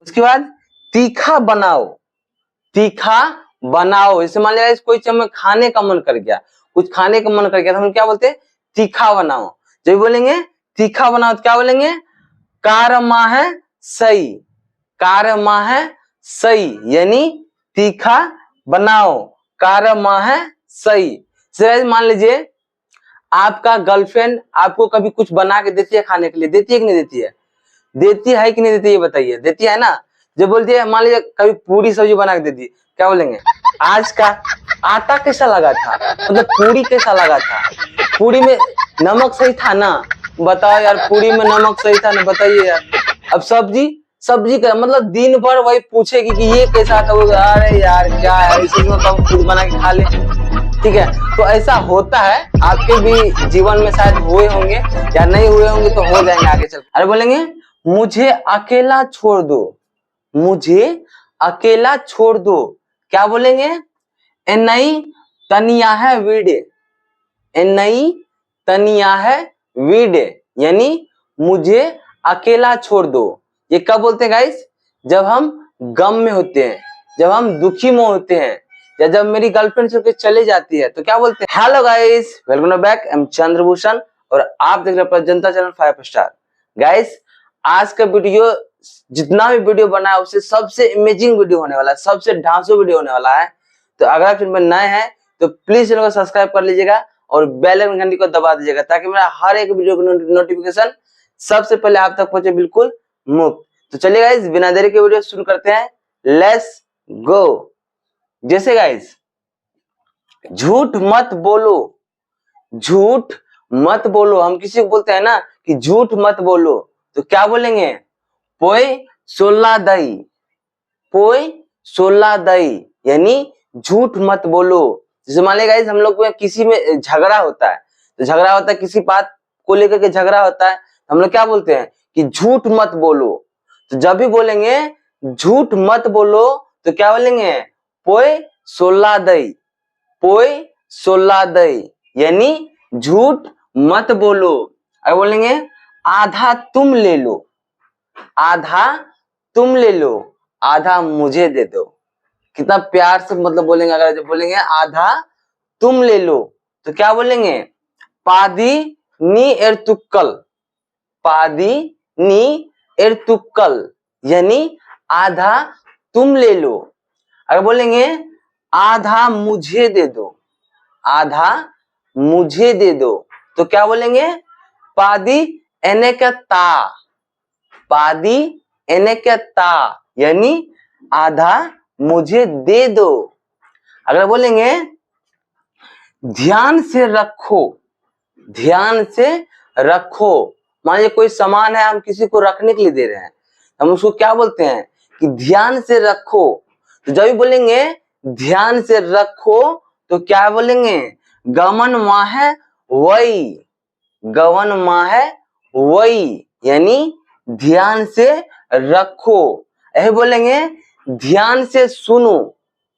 उसके बाद तीखा बनाओ, तीखा बनाओ। जैसे मान लिया कोई चीज हमें खाने का मन कर गया, कुछ खाने का मन कर गया तो हम क्या बोलते हैं, तीखा बनाओ। जब बोलेंगे तीखा बनाओ तो क्या बोलेंगे, कारमा है सही, कारमा है सही, यानी तीखा बनाओ, कारमा है सही। मान लीजिए आपका गर्लफ्रेंड आपको कभी कुछ बना के देती है खाने के लिए, देती है कि नहीं देती है, देती है कि नहीं देती है, ये बताइए, देती है ना। जब बोलती है मान लीजिए कभी पूरी सब्जी बना के देती, क्या बोलेंगे, आज का आटा कैसा लगा था, मतलब पूरी कैसा लगा था, पूरी में नमक सही था ना, बताओ यार, पूरी में नमक सही था ना, बताइए यार। अब सब्जी, सब्जी का मतलब दिन भर वही पूछेगी कि ये कैसा था, वो अरे यार क्या है, इसी में तो हम खुद बना के खा ले। ठीक है, तो ऐसा होता है, आपके भी जीवन में शायद हुए होंगे या नहीं हुए होंगे, तो हो जाएंगे आगे चल। अरे बोलेंगे मुझे अकेला छोड़ दो, मुझे अकेला छोड़ दो, क्या बोलेंगे, एनई तनिया है वीडे, एनई तनिया है वीडे, यानी मुझे अकेला छोड़ दो। ये कब बोलते हैं गाइस, जब हम गम में होते हैं, जब हम दुखी में होते हैं, या जब मेरी गर्लफ्रेंड छोड़ के चले जाती है तो क्या बोलते हैं। Hello guys, welcome back, I am Chandrabhushan और आप देख रहे हैं जनता चैनल 5 स्टार। गाइस आज का वीडियो, जितना भी वीडियो बना है उससे सबसे इमेजिंग वीडियो होने वाला है, सबसे ढांसू वीडियो होने वाला है। तो अगर आप चैनल में नए हैं तो प्लीज चैनल को सब्सक्राइब कर लीजिएगा और बेल आइकन घंटी को दबा दीजिएगा, ताकि मेरा हर एक वीडियो की नोटिफिकेशन सबसे पहले आप तक पहुंचे, बिल्कुल मुफ्त। तो चलिए गाइस बिना देरी के वीडियो शुरू करते हैं, लेट्स गो। जैसे गाइस झूठ मत बोलो, झूठ मत बोलो, हम किसी को बोलते हैं ना कि झूठ मत बोलो, तो क्या बोलेंगे, पोई सोला दई, पोई सोला दई, यानी झूठ मत बोलो। जैसे मान लीजिए गाइस हम लोग में किसी में झगड़ा होता है, तो झगड़ा होता है किसी बात को लेकर के झगड़ा होता है, हम लोग क्या बोलते हैं कि झूठ मत बोलो। तो जब भी बोलेंगे झूठ मत बोलो तो क्या बोलेंगे, पोई सोला दई, पोई सोला दई, यानी झूठ मत बोलो। अगर बोलेंगे आधा तुम ले लो, आधा तुम ले लो, आधा मुझे दे दो, कितना प्यार से मतलब बोलेंगे। अगर जब बोलेंगे आधा तुम ले लो तो क्या बोलेंगे, पादी नी एरतुक्कल, पादी नी एरतुक्कल, यानी आधा तुम ले लो। अगर बोलेंगे आधा मुझे दे दो, आधा मुझे दे दो, तो क्या बोलेंगे, पादी एने का ता, पादी एने का ता, यानी आधा मुझे दे दो। अगर बोलेंगे ध्यान से रखो, ध्यान से रखो, मान लीजिए कोई सामान है हम किसी को रखने के लिए दे रहे हैं, हम उसको क्या बोलते हैं कि ध्यान से रखो। तो जब भी बोलेंगे ध्यान से रखो तो क्या बोलेंगे, गमन माँ है वही, गवन माँ है वही, यानी ध्यान से रखो। ऐसे बोलेंगे ध्यान से सुनो,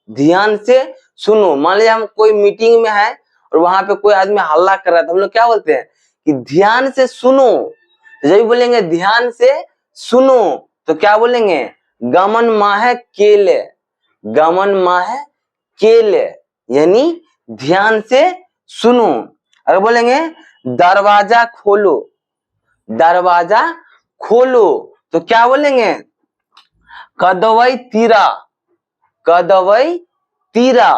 ध्यान से सुनो, मान लीजिए हम कोई मीटिंग में है और वहां पे कोई आदमी हल्ला कर रहा है तो हम लोग क्या बोलते हैं कि ध्यान से सुनो। जब बोलेंगे ध्यान से सुनो तो क्या बोलेंगे, गमन माँ है केले, गमन माँ है केले, यानी ध्यान से सुनो। अगर बोलेंगे दरवाजा खोलो, दरवाजा खोलो, तो क्या बोलेंगे, कदवई तीरा, कदवई तीरा,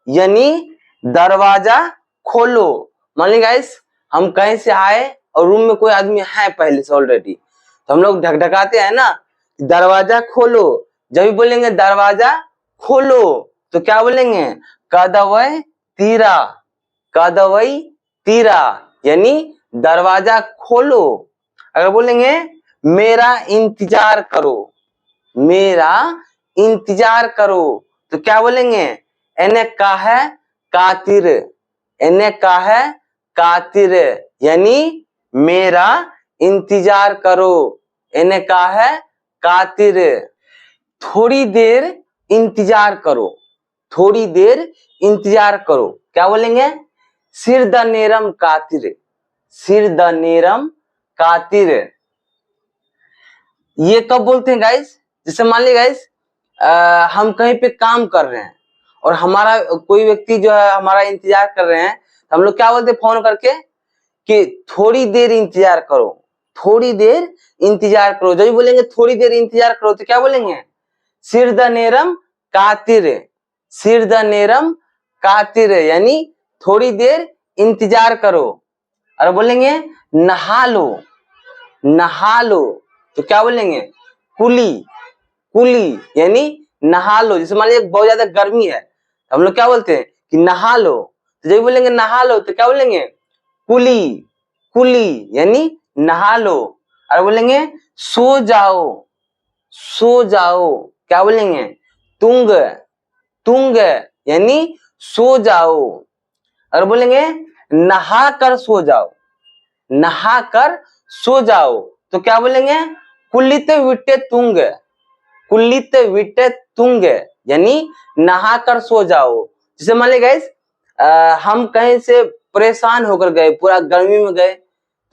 यानी दरवाजा खोलो। मान लीजिए गाइस हम कहीं से आए और रूम में कोई आदमी है पहले से ऑलरेडी, तो हम लोग ढकढकाते हैं ना, दरवाजा खोलो। जब भी बोलेंगे दरवाजा खोलो तो क्या बोलेंगे, कदवई तीरा, कदवई तीरा, यानी दरवाजा खोलो। अगर बोलेंगे मेरा इंतजार करो, मेरा इंतजार करो, तो क्या बोलेंगे, एने का है कातिर, एने का है कातिर, यानी मेरा इंतजार करो, एने का है कातिर। थोड़ी देर इंतजार करो, थोड़ी देर इंतजार करो, क्या बोलेंगे, सिर द नेरम कातिर, सिर द नेरम कातिर। ये कब बोलते हैं गाइस, जैसे मान लीजिए गाइस हम कहीं पे काम कर रहे हैं और हमारा कोई व्यक्ति जो है हमारा इंतजार कर रहे हैं, तो हम लोग क्या बोलते हैं फोन करके कि थोड़ी देर इंतजार करो, थोड़ी देर इंतजार करो। जब भी बोलेंगे थोड़ी देर इंतजार करो तो क्या बोलेंगे, सिरद नेरम कातिर, सिरद नेरम कातिर, यानी थोड़ी देर इंतजार करो। और बोलेंगे नहा लो, नहा लो तो क्या बोलेंगे, कुली, कुली, यानी नहा लो। जैसे मान लीजिए बहुत ज्यादा गर्मी है, हम लोग क्या बोलते हैं कि नहा लो, तो जब बोलेंगे नहा लो तो क्या बोलेंगे, कुली, कुली, यानी नहा लो। और बोलेंगे सो जाओ, सो जाओ, क्या बोलेंगे, तुंग, तुंग, यानी सो जाओ। और बोलेंगे नहा कर सो जाओ, नहा कर सो जाओ तो क्या बोलेंगे, कुलित विटे तुंग, कुलित विटे तुंग, यानी नहा कर सो जाओ। जैसे मान लीजिए गाइस हम कहीं से परेशान होकर गए, पूरा गर्मी में गए,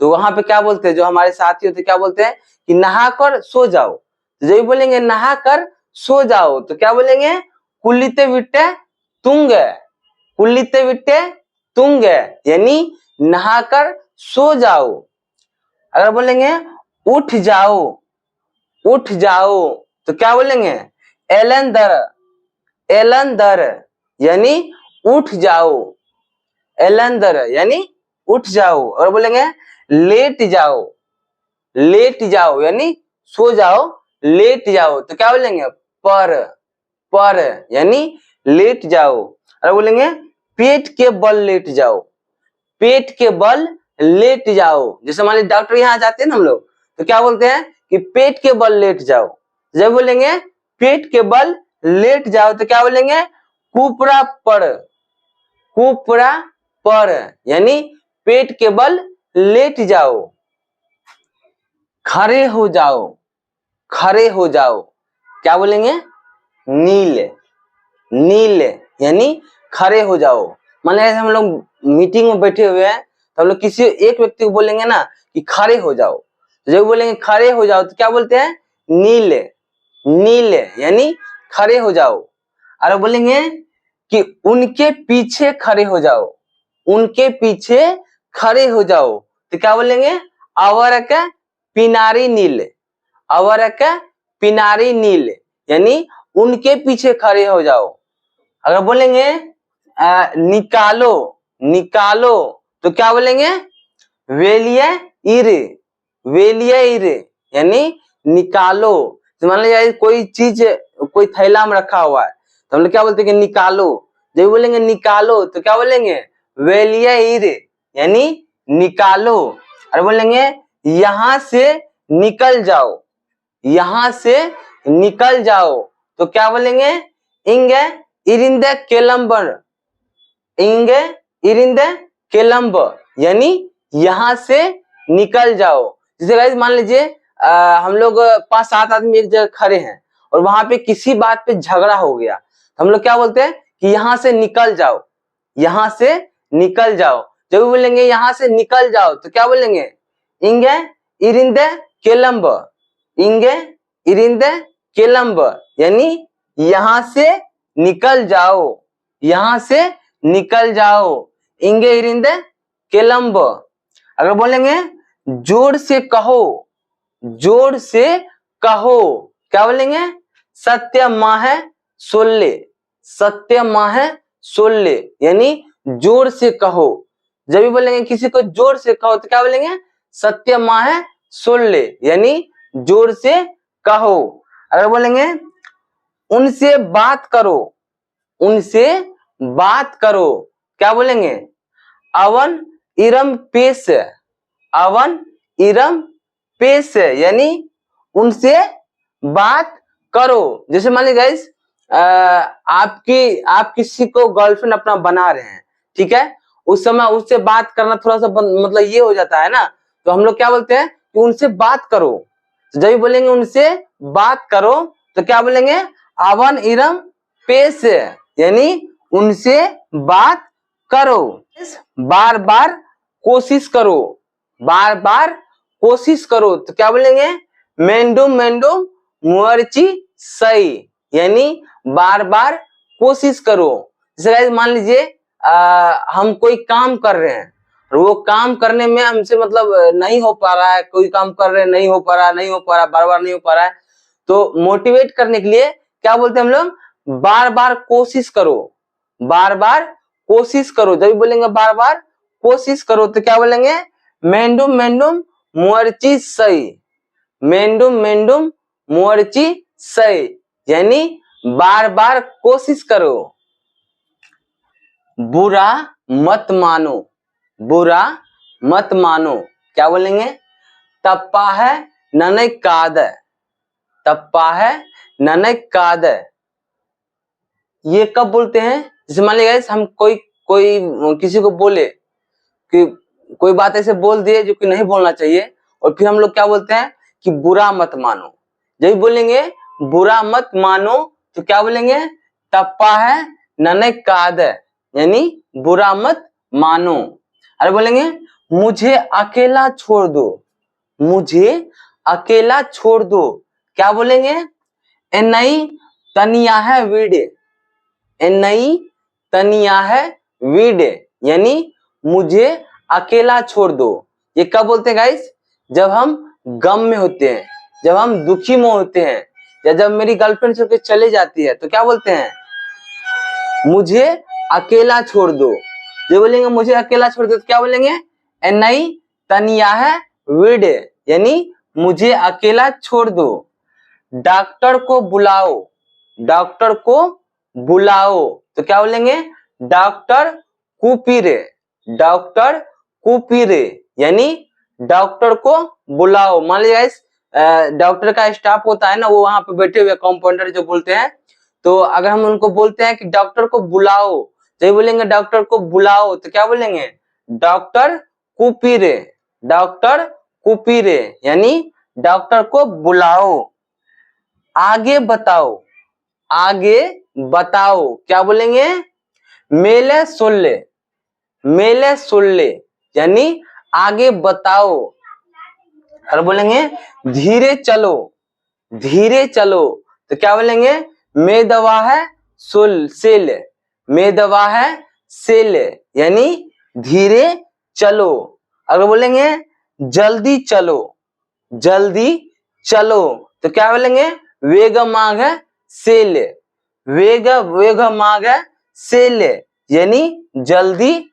तो वहां पे क्या बोलते हैं, जो हमारे साथी होते क्या बोलते हैं कि नहा कर सो जाओ। तो जब बोलेंगे नहा कर सो जाओ तो क्या बोलेंगे, कुलित विटे तुंग, कुलित विटे तुंग, यानी नहाकर सो जाओ। अगर बोलेंगे उठ जाओ, उठ जाओ तो क्या बोलेंगे, एलंदर, एलंदर, यानी उठ जाओ, एलंदर, यानी उठ जाओ। और बोलेंगे लेट जाओ, लेट जाओ, यानी सो जाओ, लेट जाओ तो क्या बोलेंगे, पर, पर, यानी लेट जाओ। और बोलेंगे पेट के बल लेट जाओ, पेट के बल लेट जाओ। जैसे मान लीजिए डॉक्टर यहाँ जाते हैं ना हम लोग, तो क्या बोलते हैं कि पेट के बल लेट जाओ। जब बोलेंगे पेट के बल लेट जाओ तो क्या बोलेंगे, कुपड़ा पड़, कुपड़ा पड़, यानी पेट के बल लेट जाओ। खड़े हो जाओ, खड़े हो जाओ, क्या बोलेंगे, नील, नील, यानी खड़े हो जाओ। मान लीजिए हम लोग मीटिंग में बैठे हुए हैं, तो हम लोग किसी एक व्यक्ति को बोलेंगे ना कि खड़े हो जाओ, तो जब बोलेंगे खड़े हो जाओ तो क्या बोलते हैं, नील, नील, यानी खड़े हो जाओ। और बोलेंगे कि उनके पीछे खड़े हो जाओ, उनके पीछे खड़े हो जाओ तो क्या बोलेंगे, अवरक पिनारी नील, अवरक पिनारी नील, यानी उनके पीछे खड़े हो जाओ। अगर बोलेंगे निकालो, निकालो तो क्या बोलेंगे, वेलिए इरे, वेलिए इरे, यानी निकालो। तो मान लीजिए कोई चीज कोई थैला में रखा हुआ है, तो हम लोग क्या बोलते हैं कि निकालो। जब बोलेंगे निकालो तो क्या बोलेंगे, वेलिए इरे, यानी निकालो। और बोलेंगे यहां से निकल जाओ, यहां से निकल जाओ तो क्या बोलेंगे, इंगे इरिंदे केलंबर, इंगे इरिंदे केलंब, यानी यहां से निकल जाओ। जैसे गाइस मान लीजिए हम लोग 5-7 आदमी एक जगह खड़े हैं और वहां पे किसी बात पे झगड़ा हो गया, तो हम लोग क्या बोलते हैं कि यहां से निकल जाओ, यहां से निकल जाओ। जब बोलेंगे यहां से निकल जाओ तो क्या बोलेंगे, इंगे इरिंदे केलंब, इंगे इरिंदे केलंब, यानी यहां से निकल जाओ, यहां से निकल जाओ, इंगे इरिंदे केलंब। अगर बोलेंगे जोर से कहो, जोर से कहो, क्या बोलेंगे, सत्य माह सोल्ले, सत्य माह सोल्ले, यानी जोर से कहो। जब भी बोलेंगे किसी को जोर से कहो तो क्या बोलेंगे, सत्य माह सोल्ले, यानी जोर से कहो। अगर बोलेंगे उनसे बात करो, उनसे बात करो, क्या बोलेंगे, अवन इरम पेश, अवन इरम पेश, यानी उनसे बात करो। जैसे मान लीजिए गाइस आप किसी को गर्लफ्रेंड अपना बना रहे हैं, ठीक है, उस समय उससे बात करना थोड़ा सा मतलब ये हो जाता है ना, तो हम लोग क्या बोलते हैं कि उनसे बात करो। तो जब बोलेंगे उनसे बात करो तो क्या बोलेंगे, अवन इरम पेश, यानी उनसे बात करो। बार बार कोशिश करो, बार बार कोशिश करो तो क्या बोलेंगे, मेंडुम मेंडुम मुअर्ची सही, यानी बार बार कोशिश करो। जैसे गाइस मान लीजिए हम कोई काम कर रहे हैं और वो काम करने में हमसे मतलब नहीं हो पा रहा है, कोई काम कर रहे हैं नहीं हो पा रहा, बार बार नहीं हो पा रहा है, तो मोटिवेट करने के लिए क्या बोलते हैं हम लोग, बार बार कोशिश करो, बार बार कोशिश करो। जब बोलेंगे बार बार कोशिश करो तो क्या बोलेंगे, मेंडुम मेंडुम मुअर्ची सही, मेंडुम मेंडुम मुअर्ची सही, यानी बार बार कोशिश करो। बुरा मत मानो, बुरा मत मानो, क्या बोलेंगे, तप्पा है ननै काद, तप्पा है ननै काद। ये कब बोलते हैं, जैसे मान लीजिए हम कोई किसी को बोले कि कोई बात ऐसे बोल दिए जो कि नहीं बोलना चाहिए, और फिर हम लोग क्या बोलते हैं कि बुरा मत मानो। जब बोलेंगे बुरा मत मानो तो क्या बोलेंगे, तप्पा है ननै काद, यानी बुरा मत मानो। अरे बोलेंगे मुझे अकेला छोड़ दो, मुझे अकेला छोड़ दो, क्या बोलेंगे, एनई तनिया है वीडे, एनई तनिया है वीडे, यानी मुझे अकेला छोड़ दो। ये कब बोलते हैं गाइस, जब हम गम में होते हैं, जब हम दुखी में होते हैं, या जब मेरी गर्लफ्रेंड छोड़ के चले जाती है तो क्या बोलते हैं, मुझे अकेला छोड़ दो। जो बोलेंगे मुझे अकेला छोड़ दो तो क्या बोलेंगे, एनई तनिया है वीडे, यानी मुझे अकेला छोड़ दो। डॉक्टर को बुलाओ, डॉक्टर को बुलाओ तो क्या बोलेंगे, डॉक्टर कुपीरे, डॉक्टर कुपीरे, यानी डॉक्टर को बुलाओ। मान लीजिए डॉक्टर का स्टाफ होता है ना, वो वहां पे बैठे हुए कंपाउंडर जो बोलते हैं, तो अगर हम उनको बोलते हैं कि डॉक्टर को बुलाओ, तो बोलेंगे डॉक्टर को बुलाओ तो क्या बोलेंगे, डॉक्टर कुपीरे, डॉक्टर कुपीरे, यानी डॉक्टर को बुलाओ। आगे बताओ, आगे बताओ, क्या बोलेंगे, मेले सोल्ले, मेले सोल्ले, यानी आगे बताओ। और बोलेंगे धीरे चलो, धीरे चलो तो क्या बोलेंगे, मैं दवा है सुल सेल, मैं दवा है सेल, यानी धीरे चलो। अगर बोलेंगे जल्दी चलो, जल्दी चलो तो क्या बोलेंगे, वेग माग है सेल, वेग वेग माग है सेल, यानी जल्दी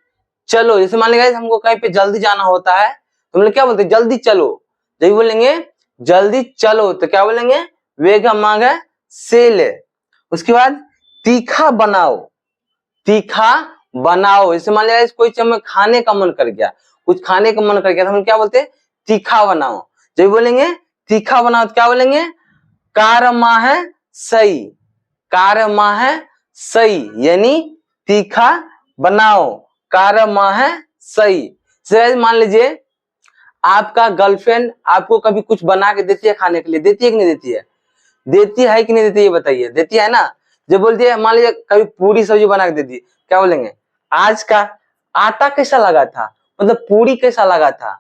चलो। जैसे मान लीजिए हमको कहीं पे जल्दी जाना होता है तो हम लोग क्या बोलते हैं, जल्दी चलो। जब बोलेंगे जल्दी चलो तो क्या बोलेंगे, वेग माग है सेल। उसके बाद तीखा बनाओ, तीखा बनाओ। जैसे मान लीजिए कोई चीज में खाने का मन कर गया, कुछ खाने का मन कर गया तो हम क्या बोलते हैं, तीखा बनाओ। जब बोलेंगे तीखा बनाओ तो क्या बोलेंगे, कारमा है सही, कारमा है सही, यानी तीखा बनाओ, कारमा है सही। मान लीजिए आपका गर्लफ्रेंड आपको कभी कुछ बना के देती है खाने के लिए, देती है कि नहीं देती है, देती है कि नहीं देती है, ये बताइए, देती है ना। जब बोलती है मान लीजिए कभी पूरी सब्जी बना के देती है, क्या बोलेंगे, आज का आटा कैसा लगा था, मतलब पूरी कैसा लगा था,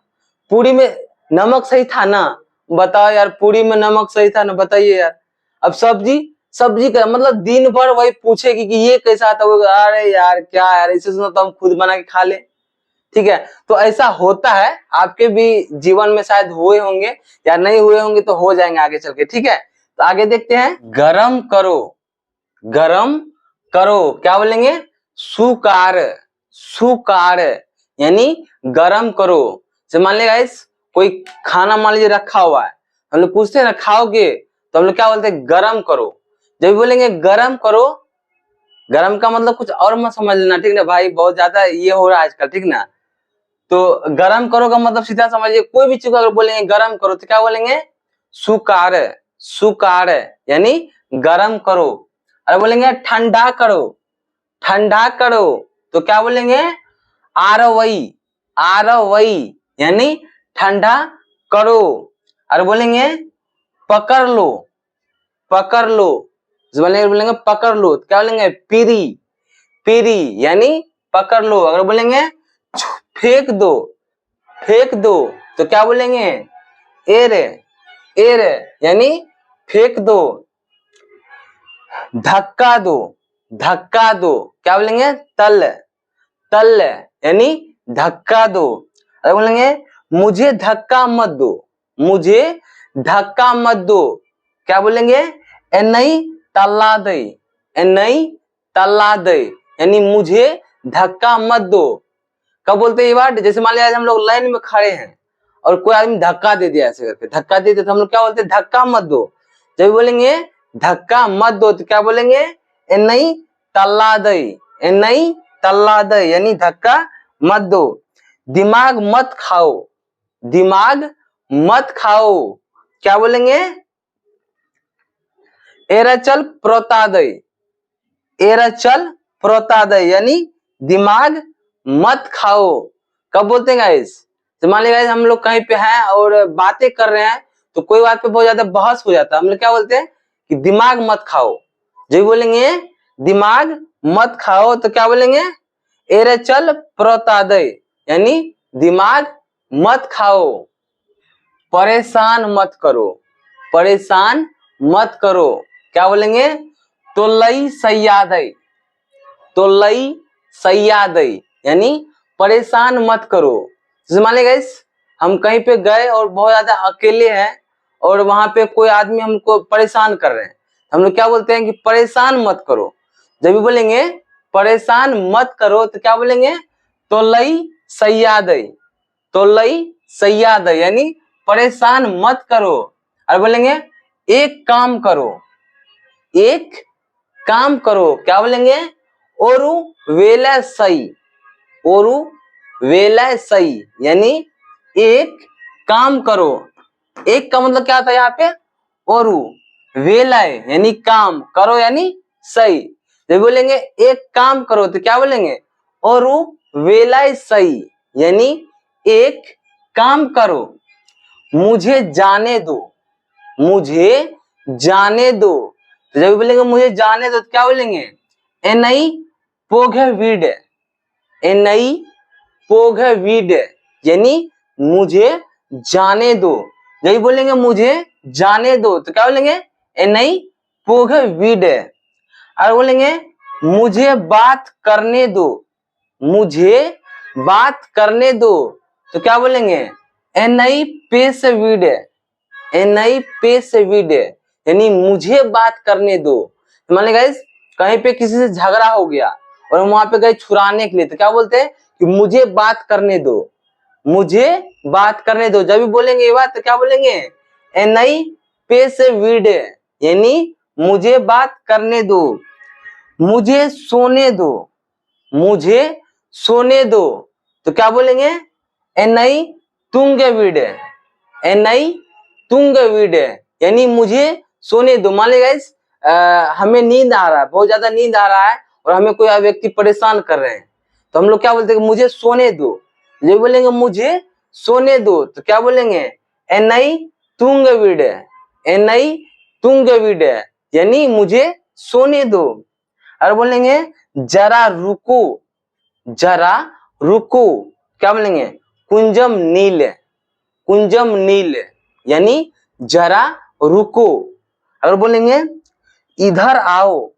पूरी में नमक सही था ना, बताओ यार, पूरी में नमक सही था ना, बताइए यार। अब सब्जी, सब्जी का मतलब दिन भर वही पूछेगी कि ये कैसा था, वो अरे यार क्या यार, इसे सुनो तो हम खुद बना के खा ले। ठीक है, तो ऐसा होता है, आपके भी जीवन में शायद हुए होंगे या नहीं हुए होंगे, तो हो जाएंगे आगे चल के। ठीक है, तो आगे देखते हैं, गरम करो, गरम करो, क्या बोलेंगे, सुकार, सुकार, यानी गरम करो। जैसे मान लीजिए गाइस कोई खाना मान लीजिए रखा हुआ है, हम लोग पूछते हैं ना खाओगे, तो हम लोग क्या बोलते हैं, गरम करो। जब बोलेंगे गरम करो, गरम का मतलब कुछ और मत समझ लेना, ठीक ना भाई, बहुत ज्यादा ये हो रहा है आजकल, ठीक ना। तो गरम करो का मतलब सीधा समझिए, कोई भी चीज अगर बोलेंगे गरम करो तो क्या बोलेंगे, सुकार, सुकार, यानी गरम करो। अरे बोलेंगे ठंडा करो, ठंडा करो तो क्या बोलेंगे, आरवई, आरवई, यानी ठंडा करो। अरे बोलेंगे पकड़ लो, पकड़ लो, बोलेंगे पकड़ लो तो क्या बोलेंगे, पीरी, पीरी, यानी पकड़ लो। अगर बोलेंगे फेंक दो, फेंक दो तो क्या बोलेंगे, एर, एर, यानी फेंक दो, धक्का दो, धक्का दो, क्या बोलेंगे? तल, तल यानी धक्का दो। अगर बोलेंगे मुझे धक्का मत दो, मुझे धक्का मत दो, क्या बोलेंगे? एनई तल्ला दई, एनई तल्ला दई यानी मुझे धक्का मत दो। कब बोलते हैं ये बात? जैसे मान लिया हम लोग लाइन में खड़े हैं और कोई आदमी धक्का दे दिया, ऐसे करके धक्का दे दिया तो हम लोग क्या बोलते हैं? धक्का मत दो। जब बोलेंगे धक्का मत दो तो क्या बोलेंगे? एनई तल्ला दई, एनई तल्ला दई यानी धक्का मत दो। दिमाग मत खाओ, दिमाग मत खाओ, क्या बोलेंगे? एरचल प्रोतादय, एरचल प्रोतादय यानी दिमाग मत खाओ। कब बोलते हैं गाइस? तो मान लीजिए गाइस हम लोग कहीं पे हैं और बातें कर रहे हैं तो कोई बात पे बहुत ज्यादा बहस हो जाता है, हम लोग क्या बोलते हैं? कि दिमाग मत खाओ। जब बोलेंगे दिमाग मत खाओ तो क्या बोलेंगे? एरचल प्रोतादय यानी दिमाग मत खाओ। परेशान मत करो, परेशान मत करो, क्या बोलेंगे? तोलई सैयादई, तोलई सैयादई यानी परेशान मत करो। जैसे मान लीजिए गाइस हम कहीं पे गए और बहुत ज्यादा अकेले हैं और वहां पे कोई आदमी हमको परेशान कर रहे हैं, हम लोग क्या बोलते हैं? कि परेशान मत करो। जब भी बोलेंगे परेशान मत करो तो क्या बोलेंगे? तोलई सैयादई, तोलई सैयादई यानी परेशान मत करो। और बोलेंगे एक काम करो, एक काम करो, क्या बोलेंगे? ओरु वेला सई, ओरु वेला सई यानी एक काम करो। एक का मतलब क्या होता है यहाँ पे? ओरु, वेलाय यानी काम, करो यानी सही। जब बोलेंगे एक काम करो तो क्या बोलेंगे? ओरु वेलाय सही यानी एक काम करो। मुझे जाने दो, मुझे जाने दो, तो जब बोलेंगे मुझे जाने दो तो क्या बोलेंगे? एनई पोघे वीड, एनई पोघे वीड यानी मुझे जाने दो। जब बोलेंगे मुझे जाने दो तो क्या बोलेंगे? एनई पोघे वीड। और बोलेंगे मुझे बात करने दो, मुझे बात करने दो तो क्या बोलेंगे? एनई पेस वीड, एनई पेस वीड यानी मुझे बात करने दो। मान लीजिए गाइस कहीं पे किसी से झगड़ा हो गया और हम वहां पे गए छुड़ाने के लिए तो क्या बोलते हैं? कि मुझे बात करने दो, मुझे बात करने दो। जब भी बोलेंगे ये बात तो क्या बोलेंगे? एनई पेस वीड यानी मुझे बात करने दो। मुझे सोने दो, मुझे सोने दो तो क्या बोलेंगे? एनई तुंग वीड, एनई तुंग वीड यानी मुझे सोने दो। मान लीजिए गाइस हमें नींद आ रहा है, बहुत ज्यादा नींद आ रहा है और हमें कोई व्यक्ति परेशान कर रहे हैं तो हम लोग क्या बोलते हैं? मुझे सोने दो। जब बोलेंगे मुझे सोने दो तो क्या बोलेंगे? एनई तुंग वीड, एनई तुंग वीड यानी मुझे सोने दो। और बोलेंगे जरा रुको, जरा रुको, क्या बोलेंगे? कुंजम नील, कुंजम नील यानी जरा रुको। अगर बोलेंगे इधर आओ,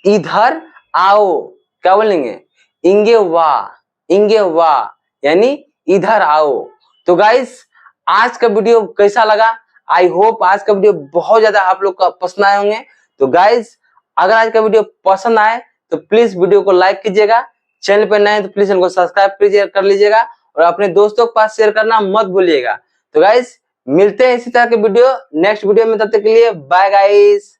इधर आओ, क्या बोलेंगे? इंगे वाह, इंगे वाह यानी इधर आओ। तो गाइस आज का वीडियो कैसा लगा? आई होप आज का वीडियो बहुत ज्यादा आप लोग का पसंद आए होंगे। तो गाइस अगर आज का वीडियो पसंद आए तो प्लीज वीडियो को लाइक कीजिएगा, चैनल पर नए हैं तो प्लीज इनको सब्सक्राइब कर लीजिएगा और अपने दोस्तों के पास शेयर करना मत भूलिएगा। तो गाइस मिलते हैं इसी तरह के वीडियो नेक्स्ट वीडियो में, तब तक के लिए बाय गाइस।